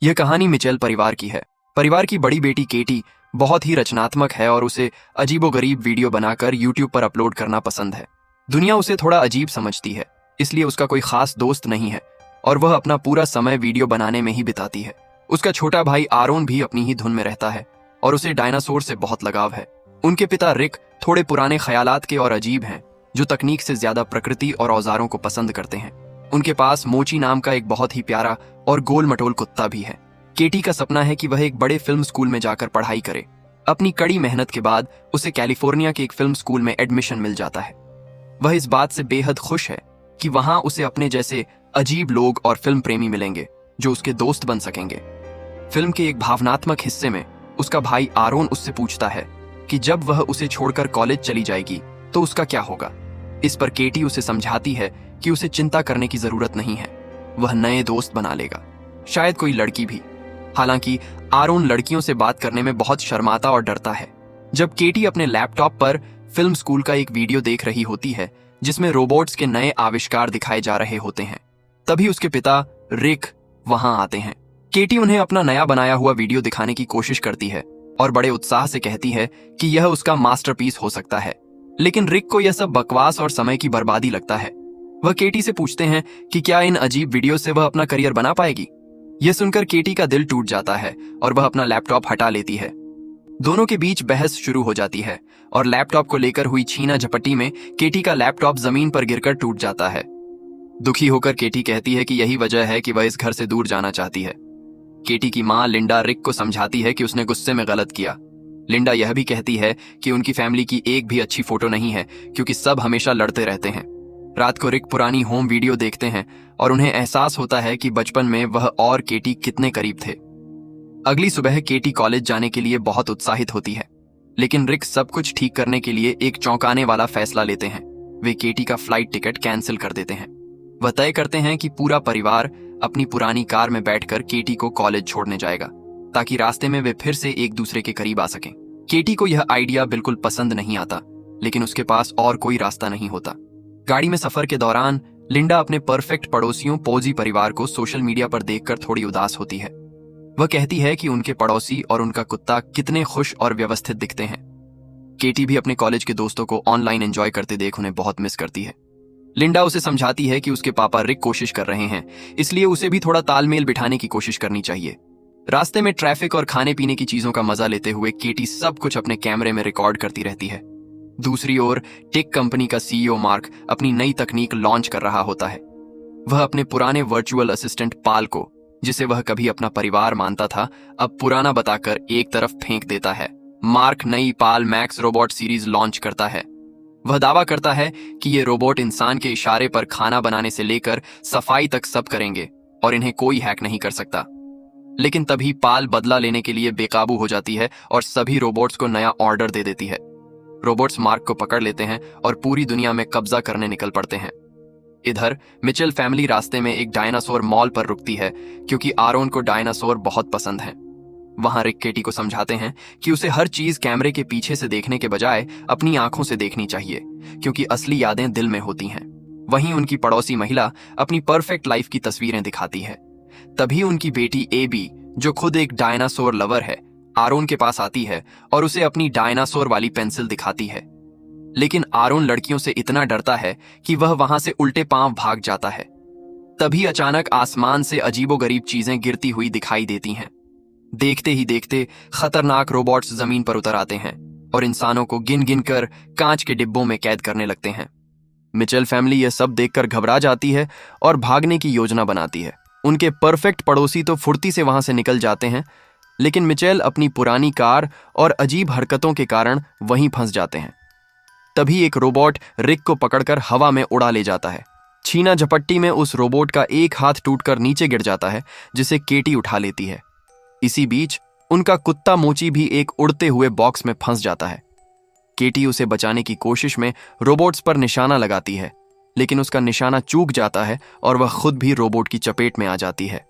यह कहानी मिचेल परिवार की है। परिवार की बड़ी बेटी केटी बहुत ही रचनात्मक है और उसे अजीबोगरीब वीडियो बनाकर यूट्यूब पर अपलोड करना पसंद है। दुनिया उसे थोड़ा अजीब समझती है, इसलिए उसका कोई खास दोस्त नहीं है और वह अपना पूरा समय वीडियो बनाने में ही बिताती है। उसका छोटा भाई आरोन भी अपनी ही धुन में रहता है और उसे डायनासोर से बहुत लगाव है। उनके पिता रिक थोड़े पुराने ख्यालात के और अजीब हैं, जो तकनीक से ज्यादा प्रकृति और औजारों को पसंद करते हैं। उनके पास मोची नाम का एक बहुत ही प्यारा और गोल मटोल कुत्ता भी है। केटी का सपना है कि वह एक बड़े फिल्म स्कूल में जाकर पढ़ाई करे। अपनी कड़ी मेहनत के बाद उसे कैलिफोर्निया के एक फिल्म स्कूल में एडमिशन मिल जाता है। वह इस बात से बेहद खुश है कि वहां उसे अपने जैसे अजीब लोग और फिल्म प्रेमी मिलेंगे जो उसके दोस्त बन सकेंगे। फिल्म के एक भावनात्मक हिस्से में उसका भाई आरोन उससे पूछता है कि जब वह उसे छोड़कर कॉलेज चली जाएगी तो उसका क्या होगा। इस पर केटी उसे समझाती है कि उसे चिंता करने की जरूरत नहीं है, वह नए दोस्त बना लेगा, शायद कोई लड़की भी। हालांकि आरोन लड़कियों से बात करने में बहुत शर्माता और डरता है। जब केटी अपने लैपटॉप पर फिल्म स्कूल का एक वीडियो देख रही होती है जिसमें रोबोट्स के नए आविष्कार दिखाए जा रहे होते हैं, तभी उसके पिता रिक वहां आते हैं। केटी उन्हें अपना नया बनाया हुआ वीडियो दिखाने की कोशिश करती है और बड़े उत्साह से कहती है कि यह उसका मास्टरपीस हो सकता है। लेकिन रिक को यह सब बकवास और समय की बर्बादी लगता है। वह केटी से पूछते हैं कि क्या इन अजीब वीडियो से वह अपना करियर बना पाएगी। यह सुनकर केटी का दिल टूट जाता है और वह अपना लैपटॉप हटा लेती है। दोनों के बीच बहस शुरू हो जाती है और लैपटॉप को लेकर हुई छीना झपटी में केटी का लैपटॉप जमीन पर गिरकर टूट जाता है। दुखी होकर केटी कहती है कि यही वजह है कि वह इस घर से दूर जाना चाहती है। केटी की मां लिंडा रिक को समझाती है कि उसने गुस्से में गलत किया। लिंडा यह भी कहती है कि उनकी फैमिली की एक भी अच्छी फोटो नहीं है क्योंकि सब हमेशा लड़ते रहते हैं। रात को रिक पुरानी होम वीडियो देखते हैं और उन्हें एहसास होता है कि बचपन में वह और केटी कितने करीब थे। अगली सुबह केटी कॉलेज जाने के लिए बहुत उत्साहित होती है, लेकिन रिक सब कुछ ठीक करने के लिए एक चौंकाने वाला फैसला लेते हैं। वे केटी का फ्लाइट टिकट कैंसिल कर देते हैं। वह तय करते हैं कि पूरा परिवार अपनी पुरानी कार में बैठकर केटी को कॉलेज छोड़ने जाएगा ताकि रास्ते में वे फिर से एक दूसरे के करीब आ सकें। केटी को यह आइडिया बिल्कुल पसंद नहीं आता, लेकिन उसके पास और कोई रास्ता नहीं होता। गाड़ी में सफर के दौरान लिंडा अपने परफेक्ट पड़ोसियों पोजी परिवार को सोशल मीडिया पर देखकर थोड़ी उदास होती है। वह कहती है कि उनके पड़ोसी और उनका कुत्ता कितने खुश और व्यवस्थित दिखते हैं। केटी भी अपने कॉलेज के दोस्तों को ऑनलाइन एंजॉय करते देख उन्हें बहुत मिस करती है। लिंडा उसे समझाती है कि उसके पापा रिक कोशिश कर रहे हैं, इसलिए उसे भी थोड़ा तालमेल बिठाने की कोशिश करनी चाहिए। रास्ते में ट्रैफिक और खाने पीने की चीजों का मजा लेते हुए केटी सब कुछ अपने कैमरे में रिकॉर्ड करती रहती है। दूसरी ओर टेक कंपनी का सीईओ मार्क अपनी नई तकनीक लॉन्च कर रहा होता है। वह अपने पुराने वर्चुअल असिस्टेंट पाल को, जिसे वह कभी अपना परिवार मानता था, अब पुराना बताकर एक तरफ फेंक देता है। मार्क नई पाल मैक्स रोबोट सीरीज लॉन्च करता है। वह दावा करता है कि ये रोबोट इंसान के इशारे पर खाना बनाने से लेकर सफाई तक सब करेंगे और इन्हें कोई हैक नहीं कर सकता। लेकिन तभी पाल बदला लेने के लिए बेकाबू हो जाती है और सभी रोबोट्स को नया ऑर्डर दे देती है। रोबोट्स मार्क को पकड़ लेते हैं और पूरी दुनिया में कब्जा करने निकल पड़ते हैं। इधर मिचेल फैमिली रास्ते में एक डायनासोर मॉल पर रुकती है क्योंकि आरोन को डायनासोर बहुत पसंद है। वहां रिक केटी को समझाते हैं कि उसे हर चीज कैमरे के पीछे से देखने के बजाय अपनी आंखों से देखनी चाहिए क्योंकि असली यादें दिल में होती हैं। वहीं उनकी पड़ोसी महिला अपनी परफेक्ट लाइफ की तस्वीरें दिखाती है। तभी उनकी बेटी एबी, जो खुद एक डायनासोर लवर है, आरोन के पास आती है और उसे अपनी डायनासोर वाली पेंसिल दिखाती है। लेकिन आरोन लड़कियों से इतना डरता है कि वह वहां से उल्टे पांव भाग जाता है। तभी अचानक आसमान से अजीबोगरीब चीजें गिरती हुई दिखाई देती हैं। देखते ही देखते खतरनाक रोबोट्स जमीन पर उतर आते हैं और इंसानों को गिन गिन कर कांच के डिब्बों में कैद करने लगते हैं। मिचेल फैमिली यह सब देखकर घबरा जाती है और भागने की योजना बनाती है। उनके परफेक्ट पड़ोसी तो फुर्ती से वहां से निकल जाते हैं, लेकिन मिचेल अपनी पुरानी कार और अजीब हरकतों के कारण वहीं फंस जाते हैं। तभी एक रोबोट रिक को पकड़कर हवा में उड़ा ले जाता है। छीना झपट्टी में उस रोबोट का एक हाथ टूटकर नीचे गिर जाता है, जिसे केटी उठा लेती है। इसी बीच उनका कुत्ता मोची भी एक उड़ते हुए बॉक्स में फंस जाता है। केटी उसे बचाने की कोशिश में रोबोट्स पर निशाना लगाती है, लेकिन उसका निशाना चूक जाता है और वह खुद भी रोबोट की चपेट में आ जाती है।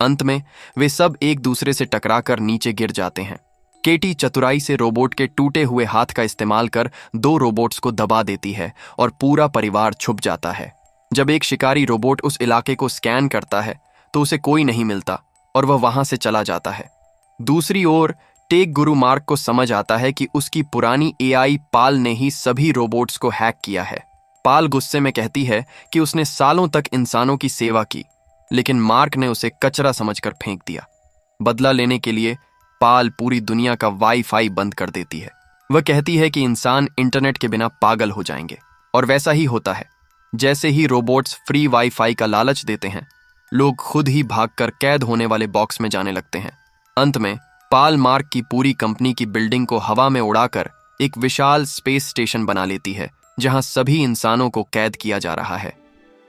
अंत में वे सब एक दूसरे से टकराकर नीचे गिर जाते हैं। केटी चतुराई से रोबोट के टूटे हुए हाथ का इस्तेमाल कर दो रोबोट्स को दबा देती है और पूरा परिवार छुप जाता है। जब एक शिकारी रोबोट उस इलाके को स्कैन करता है तो उसे कोई नहीं मिलता और वह वहां से चला जाता है। दूसरी ओर टेक गुरु मार्क को समझ आता है कि उसकी पुरानी एआई पाल ने ही सभी रोबोट्स को हैक किया है। पाल गुस्से में कहती है कि उसने सालों तक इंसानों की सेवा की, लेकिन मार्क ने उसे कचरा समझकर फेंक दिया। बदला लेने के लिए पाल पूरी दुनिया का वाईफाई बंद कर देती है। वह कहती है कि इंसान इंटरनेट के बिना पागल हो जाएंगे, और वैसा ही होता है। जैसे ही रोबोट्स फ्री वाईफाई का लालच देते हैं, लोग खुद ही भागकर कैद होने वाले बॉक्स में जाने लगते हैं। अंत में पाल मार्क की पूरी कंपनी की बिल्डिंग को हवा में उड़ाकर एक विशाल स्पेस स्टेशन बना लेती है, जहां सभी इंसानों को कैद किया जा रहा है।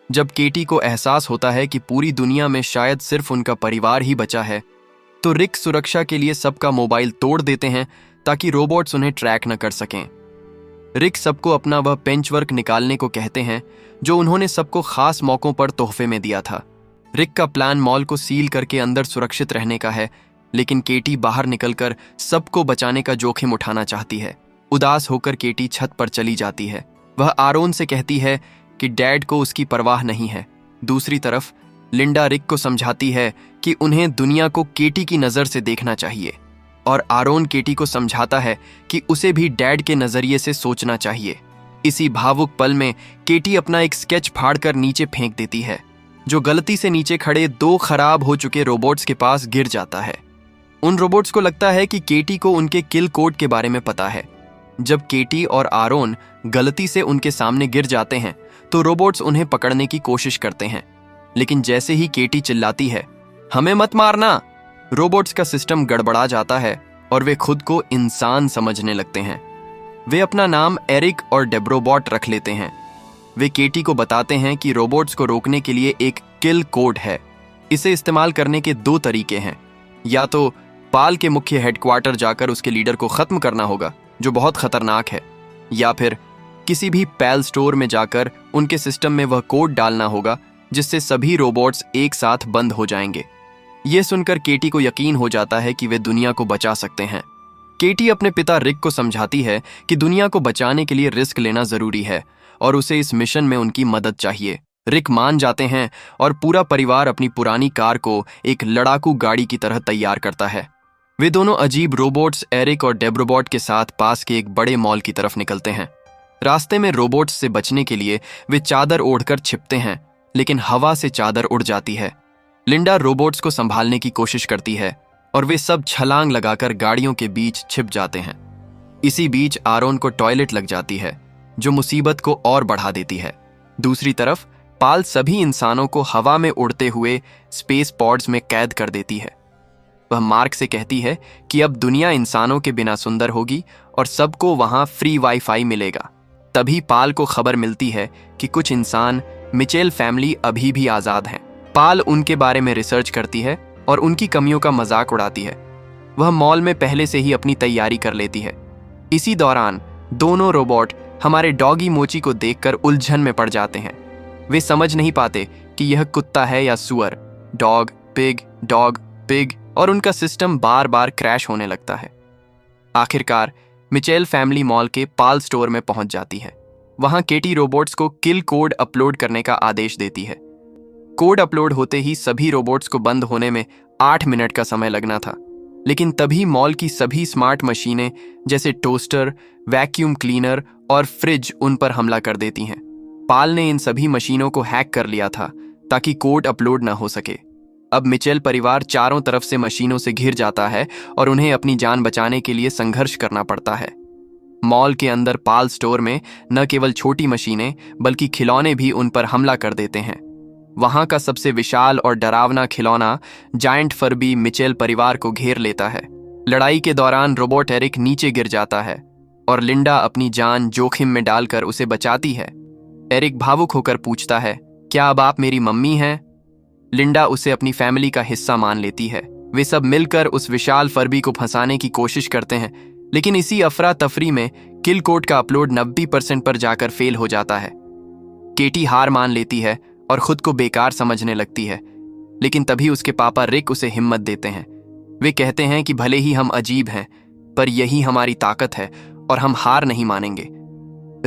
जब केटी को एहसास होता है कि पूरी दुनिया में शायद सिर्फ उनका परिवार ही बचा है, तो रिक सुरक्षा के लिए सबका मोबाइल तोड़ देते हैं ताकि रोबोट्स उन्हें ट्रैक न कर सकें। रिक सबको अपना वह पेंचवर्क निकालने को कहते हैं जो उन्होंने सबको खास मौकों पर तोहफे में दिया था। रिक का प्लान मॉल को सील करके अंदर सुरक्षित रहने का है, लेकिन केटी बाहर निकलकर सबको बचाने का जोखिम उठाना चाहती है। उदास होकर केटी छत पर चली जाती है। वह आरोन से कहती है कि डैड को उसकी परवाह नहीं है। दूसरी तरफ लिंडा रिक को समझाती है कि उन्हें दुनिया को केटी की नज़र से देखना चाहिए, और आरोन केटी को समझाता है कि उसे भी डैड के नज़रिए से सोचना चाहिए। इसी भावुक पल में केटी अपना एक स्केच फाड़कर नीचे फेंक देती है, जो गलती से नीचे खड़े 2 खराब हो चुके रोबोट्स के पास गिर जाता है। उन रोबोट्स को लगता है कि केटी को उनके किल कोड के बारे में पता है। जब केटी और आरोन गलती से उनके सामने गिर जाते हैं, तो रोबोट्स उन्हें पकड़ने की कोशिश करते हैं, लेकिन जैसे ही केटी चिल्लाती है, "हमें मत मारना!" रोबोट्स का सिस्टम गड़बड़ा जाता है और वे खुद को इंसान समझने लगते हैं। वे अपना नाम एरिक और डेब्रोबॉट रख लेते हैं। वे केटी को बताते हैं कि रोबोट्स को रोकने के लिए एक किल कोड है। इसे इस्तेमाल करने के 2 तरीके हैं। या तो पाल के मुख्य हेडक्वार्टर जाकर उसके लीडर को खत्म करना होगा, जो बहुत खतरनाक है, या फिर किसी भी पैल स्टोर में जाकर उनके सिस्टम में वह कोड डालना होगा जिससे सभी रोबोट्स एक साथ बंद हो जाएंगे। यह सुनकर केटी को यकीन हो जाता है कि वे दुनिया को बचा सकते हैं। केटी अपने पिता रिक को समझाती है कि दुनिया को बचाने के लिए रिस्क लेना जरूरी है और उसे इस मिशन में उनकी मदद चाहिए। रिक मान जाते हैं और पूरा परिवार अपनी पुरानी कार को एक लड़ाकू गाड़ी की तरह तैयार करता है। वे दोनों अजीब रोबोट्स एरिक और डेब्रोबॉट के साथ पास के एक बड़े मॉल की तरफ निकलते हैं। रास्ते में रोबोट्स से बचने के लिए वे चादर ओढ़कर छिपते हैं, लेकिन हवा से चादर उड़ जाती है। लिंडा रोबोट्स को संभालने की कोशिश करती है और वे सब छलांग लगाकर गाड़ियों के बीच छिप जाते हैं। इसी बीच आरोन को टॉयलेट लग जाती है, जो मुसीबत को और बढ़ा देती है। दूसरी तरफ पाल सभी इंसानों को हवा में उड़ते हुए स्पेस पॉड्स में कैद कर देती है। वह मार्क से कहती है कि अब दुनिया इंसानों के बिना सुंदर होगी और सबको वहां फ्री वाईफाई मिलेगा। तभी पाल को खबर मिलती है कि कुछ इंसान मिचेल फैमिली अभी भी आज़ाद हैं। पाल उनके बारे में रिसर्च करती है और उनकी कमियों का मजाक उड़ाती है। वह मॉल में पहले से ही अपनी तैयारी कर लेती है। इसी दौरान दोनों रोबोट हमारे डॉगी मोची को देखकर उलझन में पड़ जाते हैं। वे समझ नहीं पाते कि यह कुत्ता है या सुअर। डॉग पिग, और उनका सिस्टम बार बार क्रैश होने लगता है। आखिरकार मिचेल फैमिली मॉल के पाल स्टोर में पहुंच जाती है। वहां केटी रोबोट्स को किल कोड अपलोड करने का आदेश देती है। कोड अपलोड होते ही सभी रोबोट्स को बंद होने में 8 मिनट का समय लगना था, लेकिन तभी मॉल की सभी स्मार्ट मशीनें जैसे टोस्टर, वैक्यूम क्लीनर और फ्रिज उन पर हमला कर देती हैं। पाल ने इन सभी मशीनों को हैक कर लिया था ताकि कोड अपलोड न हो सके। अब मिचेल परिवार चारों तरफ से मशीनों से घिर जाता है और उन्हें अपनी जान बचाने के लिए संघर्ष करना पड़ता है। मॉल के अंदर पाल स्टोर में न केवल छोटी मशीनें बल्कि खिलौने भी उन पर हमला कर देते हैं। वहां का सबसे विशाल और डरावना खिलौना जायंट फर्बी मिचेल परिवार को घेर लेता है। लड़ाई के दौरान रोबोट एरिक नीचे गिर जाता है और लिंडा अपनी जान जोखिम में डालकर उसे बचाती है। एरिक भावुक होकर पूछता है, "क्या अब आप मेरी मम्मी हैं?" लिंडा उसे अपनी फैमिली का हिस्सा मान लेती है। वे सब मिलकर उस विशाल फर्बी को फंसाने की कोशिश करते हैं, लेकिन इसी अफरा तफरी में किल कोड का अपलोड 90% पर जाकर फेल हो जाता है। केटी हार मान लेती है और खुद को बेकार समझने लगती है, लेकिन तभी उसके पापा रिक उसे हिम्मत देते हैं। वे कहते हैं कि भले ही हम अजीब हैं, पर यही हमारी ताकत है और हम हार नहीं मानेंगे।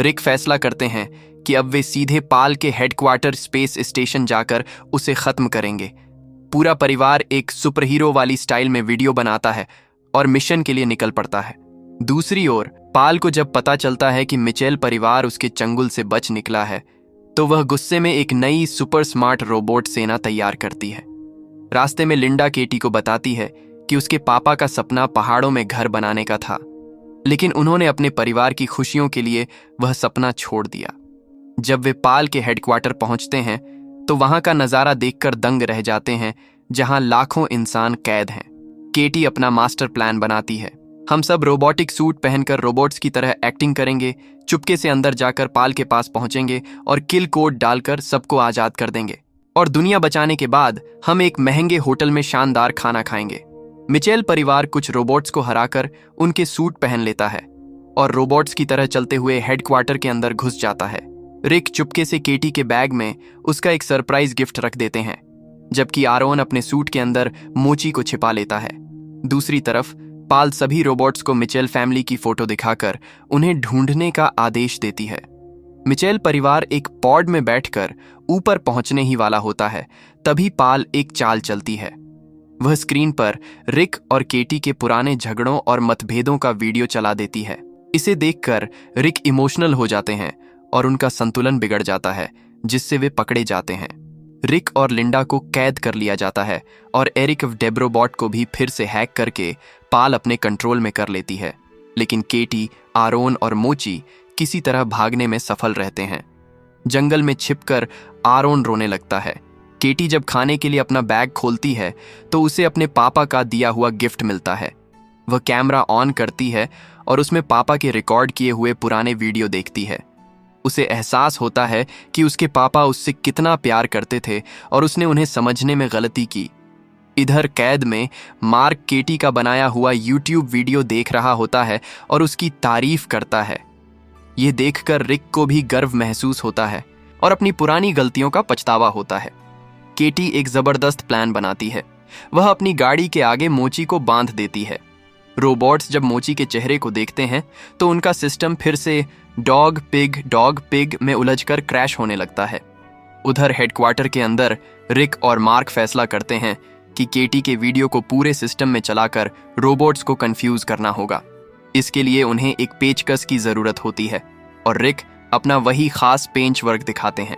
रिक फैसला करते हैं कि अब वे सीधे पाल के हेडक्वार्टर स्पेस स्टेशन जाकर उसे खत्म करेंगे। पूरा परिवार एक सुपर हीरो वाली स्टाइल में वीडियो बनाता है और मिशन के लिए निकल पड़ता है। दूसरी ओर पाल को जब पता चलता है कि मिचेल परिवार उसके चंगुल से बच निकला है तो वह गुस्से में एक नई सुपर स्मार्ट रोबोट सेना तैयार करती है। रास्ते में लिंडा केटी को बताती है कि उसके पापा का सपना पहाड़ों में घर बनाने का था, लेकिन उन्होंने अपने परिवार की खुशियों के लिए वह सपना छोड़ दिया। जब वे पाल के हेडक्वार्टर पहुंचते हैं तो वहां का नजारा देखकर दंग रह जाते हैं, जहां लाखों इंसान कैद हैं। केटी अपना मास्टर प्लान बनाती है। हम सब रोबोटिक सूट पहनकर रोबोट्स की तरह एक्टिंग करेंगे, चुपके से अंदर जाकर पाल के पास पहुंचेंगे और किल कोड डालकर सबको आजाद कर देंगे। और दुनिया बचाने के बाद हम एक महंगे होटल में शानदार खाना खाएंगे। मिचेल परिवार कुछ रोबोट्स को हराकर उनके सूट पहन लेता है और रोबोट्स की तरह चलते हुए हेडक्वार्टर के अंदर घुस जाता है। रिक चुपके से केटी के बैग में उसका एक सरप्राइज गिफ्ट रख देते हैं, जबकि आरोन अपने सूट के अंदर मोची को छिपा लेता है। दूसरी तरफ पाल सभी रोबोट्स को मिचेल फैमिली की फोटो दिखाकर उन्हें ढूंढने का आदेश देती है। मिचेल परिवार एक पॉड में बैठकर ऊपर पहुंचने ही वाला होता है, तभी पाल एक चाल चलती है। वह स्क्रीन पर रिक और केटी के पुराने झगड़ों और मतभेदों का वीडियो चला देती है। इसे देखकर रिक इमोशनल हो जाते हैं और उनका संतुलन बिगड़ जाता है, जिससे वे पकड़े जाते हैं। रिक और लिंडा को कैद कर लिया जाता है और एरिक डेब्रोबॉट को भी फिर से हैक करके पाल अपने कंट्रोल में कर लेती है। लेकिन केटी, आरोन और मोची किसी तरह भागने में सफल रहते हैं। जंगल में छिपकर आरोन रोने लगता है। केटी जब खाने के लिए अपना बैग खोलती है तो उसे अपने पापा का दिया हुआ गिफ्ट मिलता है। वह कैमरा ऑन करती है और उसमें पापा के रिकॉर्ड किए हुए पुराने वीडियो देखती है। उसे एहसास होता है कि उसके पापा उससे कितना प्यार करते थे और उसने उन्हें समझने में गलती की। इधर कैद में मार्क केटी का बनाया हुआ यूट्यूब वीडियो देख रहा होता है और उसकी तारीफ करता है। यह देखकर रिक को भी गर्व महसूस होता है और अपनी पुरानी गलतियों का पछतावा होता है। केटी एक जबरदस्त प्लान बनाती है। वह अपनी गाड़ी के आगे मोची को बांध देती है। रोबोट्स जब मोची के चेहरे को देखते हैं तो उनका सिस्टम फिर से डॉग पिग में उलझकर क्रैश होने लगता है। उधर हेडक्वार्टर के अंदर रिक और मार्क फैसला करते हैं कि केटी के वीडियो को पूरे सिस्टम में चलाकर रोबोट्स को कंफ्यूज करना होगा। इसके लिए उन्हें एक पेचकस की जरूरत होती है और रिक अपना वही खास पेंच वर्क दिखाते हैं।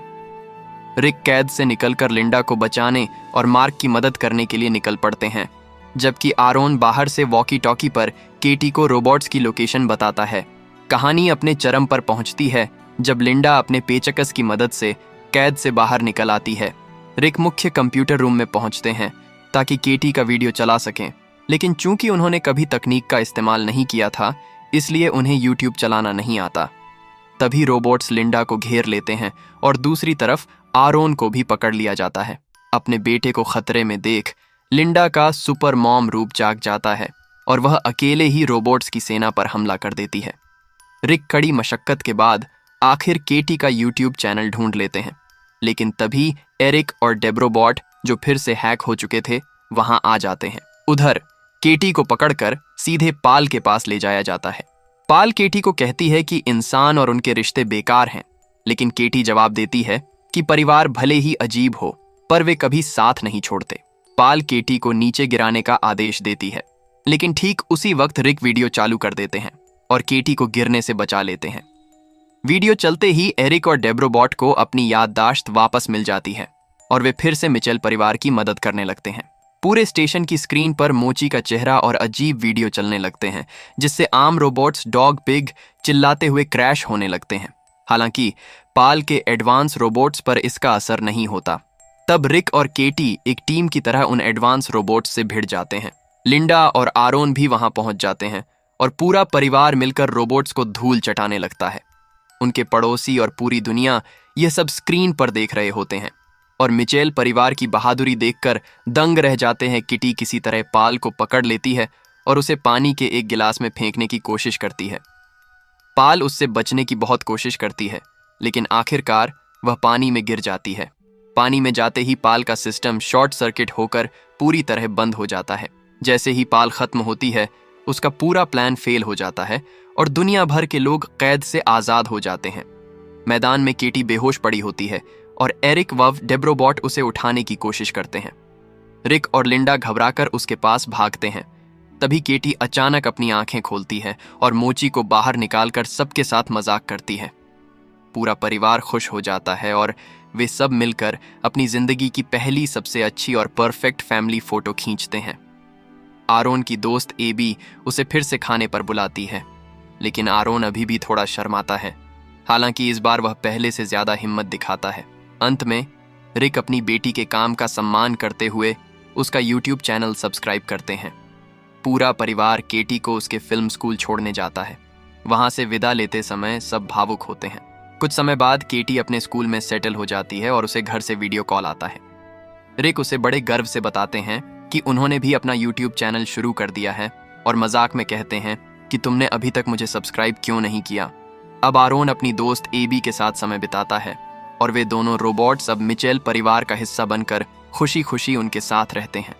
रिक कैद से निकलकर लिंडा को बचाने और मार्क की मदद करने के लिए निकल पड़ते हैं, जबकि आरोन बाहर से वॉकी टॉकी पर केटी को रोबोट्स की लोकेशन बताता है। कहानी अपने चरम पर पहुंचती है जब लिंडा अपने पेचकस की मदद से कैद से बाहर निकल आती है। रिक मुख्य कंप्यूटर रूम में पहुंचते हैं ताकि केटी का वीडियो चला सकें, लेकिन चूंकि उन्होंने कभी तकनीक का इस्तेमाल नहीं किया था, इसलिए उन्हें यूट्यूब चलाना नहीं आता। तभी रोबोट्स लिंडा को घेर लेते हैं और दूसरी तरफ आरोन को भी पकड़ लिया जाता है। अपने बेटे को खतरे में देख लिंडा का सुपर मॉम रूप जाग जाता है और वह अकेले ही रोबोट्स की सेना पर हमला कर देती है। रिक कड़ी मशक्कत के बाद आखिर केटी का यूट्यूब चैनल ढूंढ लेते हैं, लेकिन तभी एरिक और डेब्रोबॉट, जो फिर से हैक हो चुके थे, वहां आ जाते हैं। उधर केटी को पकड़कर सीधे पाल के पास ले जाया जाता है। पाल केटी को कहती है कि इंसान और उनके रिश्ते बेकार हैं, लेकिन केटी जवाब देती है कि परिवार भले ही अजीब हो, पर वे कभी साथ नहीं छोड़ते। पाल केटी को नीचे गिराने का आदेश देती है, लेकिन ठीक उसी वक्त रिक वीडियो चालू कर देते हैं और केटी को गिरने से बचा लेते हैं। वीडियो चलते ही एरिक और डेब्रोबॉट को अपनी याददाश्त वापस मिल जाती है और वे फिर से मिचेल परिवार की मदद करने लगते हैं। पूरे स्टेशन की स्क्रीन पर मोची का चेहरा और अजीब वीडियो चलने लगते हैं, जिससे आम रोबोट्स डॉग पिग चिल्लाते हुए क्रैश होने लगते हैं। हालांकि पाल के एडवांस रोबोट्स पर इसका असर नहीं होता। तब रिक और केटी एक टीम की तरह उन एडवांस रोबोट्स से भिड़ जाते हैं। लिंडा और आरोन भी वहां पहुंच जाते हैं और पूरा परिवार मिलकर रोबोट्स को धूल चटाने लगता है। उनके पड़ोसी और पूरी दुनिया यह सब स्क्रीन पर देख रहे होते हैं और मिचेल परिवार की बहादुरी देखकर दंग रह जाते हैं। किटी किसी तरह पाल को पकड़ लेती है और उसे पानी के एक गिलास में फेंकने की कोशिश करती है। पाल उससे बचने की बहुत कोशिश करती है, लेकिन आखिरकार वह पानी में गिर जाती है। पानी में जाते ही पाल का सिस्टम शॉर्ट सर्किट होकर पूरी तरह बंद हो जाता है। जैसे ही पाल खत्म होती है, उसका पूरा प्लान फेल हो जाता है और दुनिया भर के लोग कैद से आजाद हो जाते हैं। मैदान में केटी बेहोश पड़ी होती है और एरिक व डेब्रोबॉट उसे उठाने की कोशिश करते हैं। रिक और लिंडा घबराकर उसके पास भागते हैं। तभी केटी अचानक अपनी आंखें खोलती है और मोची को बाहर निकालकर सबके साथ मजाक करती है। पूरा परिवार खुश हो जाता है और वे सब मिलकर अपनी जिंदगी की पहली सबसे अच्छी और परफेक्ट फैमिली फोटो खींचते हैं। आरोन की दोस्त एबी उसे फिर से खाने पर बुलाती है, लेकिन आरोन अभी भी थोड़ा शर्माता है। हालांकि इस बार वह पहले से ज्यादा हिम्मत दिखाता है। अंत में रिक अपनी बेटी के काम का सम्मान करते हुए उसका यूट्यूब चैनल सब्सक्राइब करते हैं। पूरा परिवार केटी को उसके फिल्म स्कूल छोड़ने जाता है। वहां से विदा लेते समय सब भावुक होते हैं। कुछ समय बाद केटी अपने स्कूल में सेटल हो जाती है और उसे घर से वीडियो कॉल आता है। रिक उसे बड़े गर्व से बताते हैं कि उन्होंने भी अपना यूट्यूब चैनल शुरू कर दिया है और मजाक में कहते हैं कि तुमने अभी तक मुझे सब्सक्राइब क्यों नहीं किया। अब आरोन अपनी दोस्त एबी के साथ समय बिताता है और वे दोनों रोबोट्स अब मिचेल परिवार का हिस्सा बनकर खुशी खुशी उनके साथ रहते हैं।